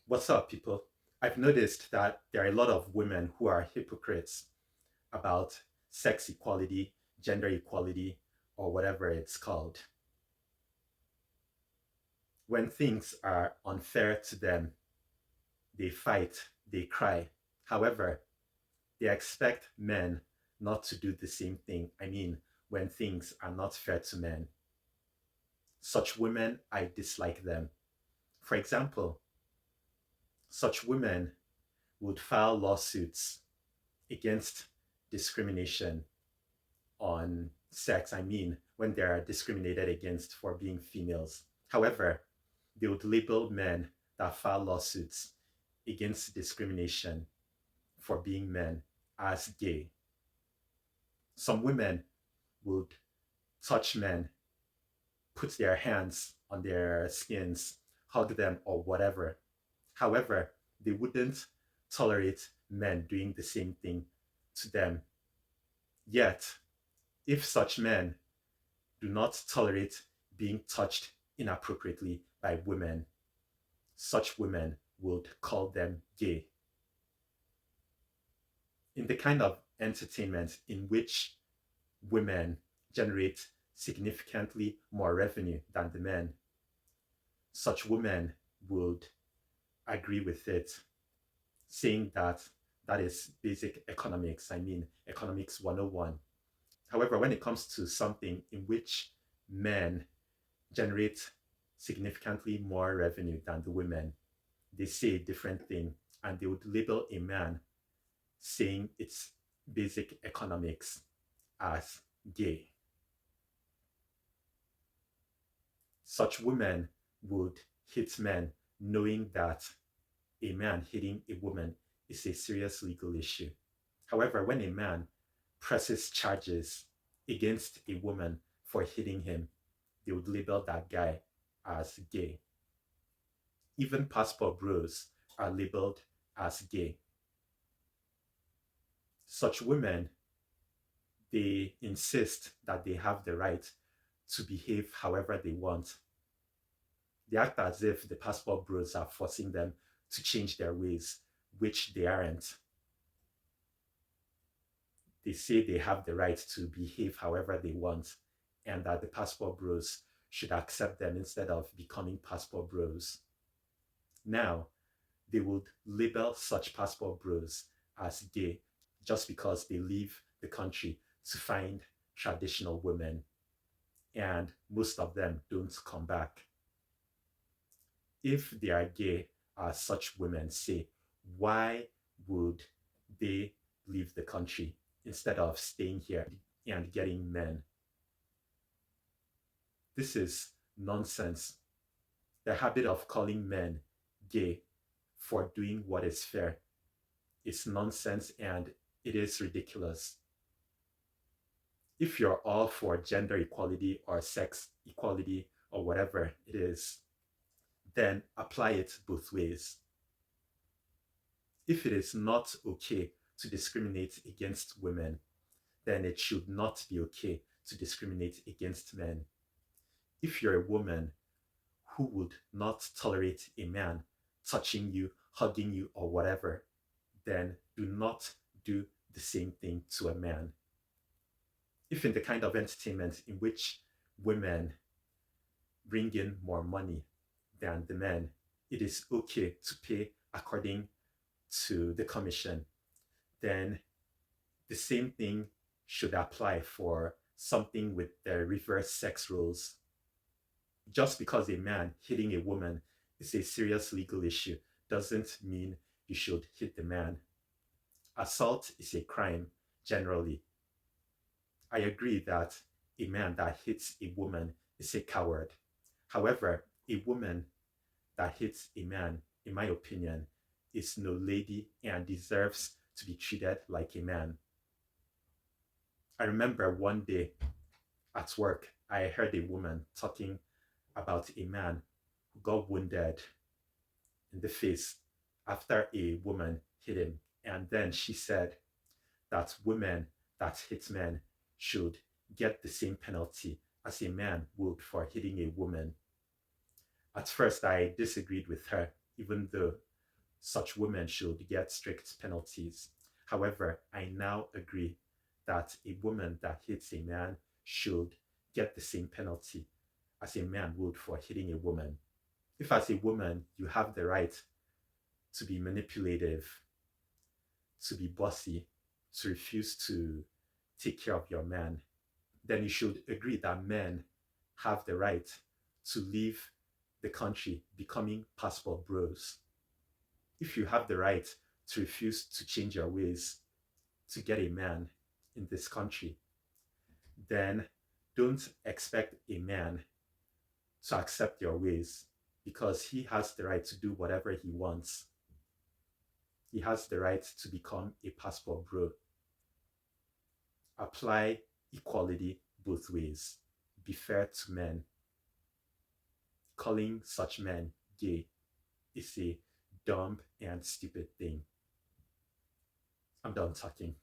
What's up, people? I've noticed that there are a lot of women who are hypocrites about sex equality, gender equality, or whatever it's called. When things are unfair to them, they fight, they cry. However, they expect men not to do the same thing. I mean, when things are not fair to men. Such women, I dislike them. For example, such women would file lawsuits against discrimination on sex. I mean, when they are discriminated against for being females. However, they would label men that file lawsuits against discrimination for being men as gay. Some women would touch men, put their hands on their skins, hug them, or whatever. However, they wouldn't tolerate men doing the same thing to them. Yet, if such men do not tolerate being touched inappropriately by women, such women would call them gay. In the kind of entertainment in which women generate significantly more revenue than the men, such women would agree with it, saying that that is basic economics. I mean, economics 101. However, when it comes to something in which men generate significantly more revenue than the women, they say a different thing, and they would label a man saying it's basic economics as gay. Such women would hit men knowing that a man hitting a woman is a serious legal issue. However, when a man presses charges against a woman for hitting him, they would label that guy as gay. Even passport bros are labeled as gay. Such women, they insist that they have the right to behave however they want. They act as if the passport bros are forcing them to change their ways, which they aren't. They say they have the right to behave however they want and that the passport bros should accept them instead of becoming passport bros. Now, they would label such passport bros as gay just because they leave the country to find traditional women, and most of them don't come back. If they are gay, as such women say, why would they leave the country instead of staying here and getting men? This is nonsense. The habit of calling men gay for doing what is fair is nonsense and it is ridiculous. If you're all for gender equality or sex equality or whatever it is, then apply it both ways. If it is not okay to discriminate against women, then it should not be okay to discriminate against men. If you're a woman who would not tolerate a man touching you, hugging you, or whatever, then do not do the same thing to a man. If in the kind of entertainment in which women bring in more money than the men, it is okay to pay according to the commission, then the same thing should apply for something with the reverse sex roles. Just because a man hitting a woman is a serious legal issue doesn't mean you should hit the man. Assault is a crime generally. I agree that a man that hits a woman is a coward. However, a woman that hits a man, in my opinion, is no lady and deserves to be treated like a man. I remember one day at work, I heard a woman talking about a man who got wounded in the face after a woman hit him. And then she said that women that hit men should get the same penalty as a man would for hitting a woman. At first, I disagreed with her, even though such women should get strict penalties. However, I now agree that a woman that hits a man should get the same penalty as a man would for hitting a woman. If, as a woman, you have the right to be manipulative, to be bossy, to refuse to take care of your man, then you should agree that men have the right to leave the country becoming passport bros. If you have the right to refuse to change your ways to get a man in this country, then don't expect a man to accept your ways because he has the right to do whatever he wants. He has the right to become a passport bro. Apply equality both ways. Be fair to men. Calling such men gay is a dumb and stupid thing. I'm done talking.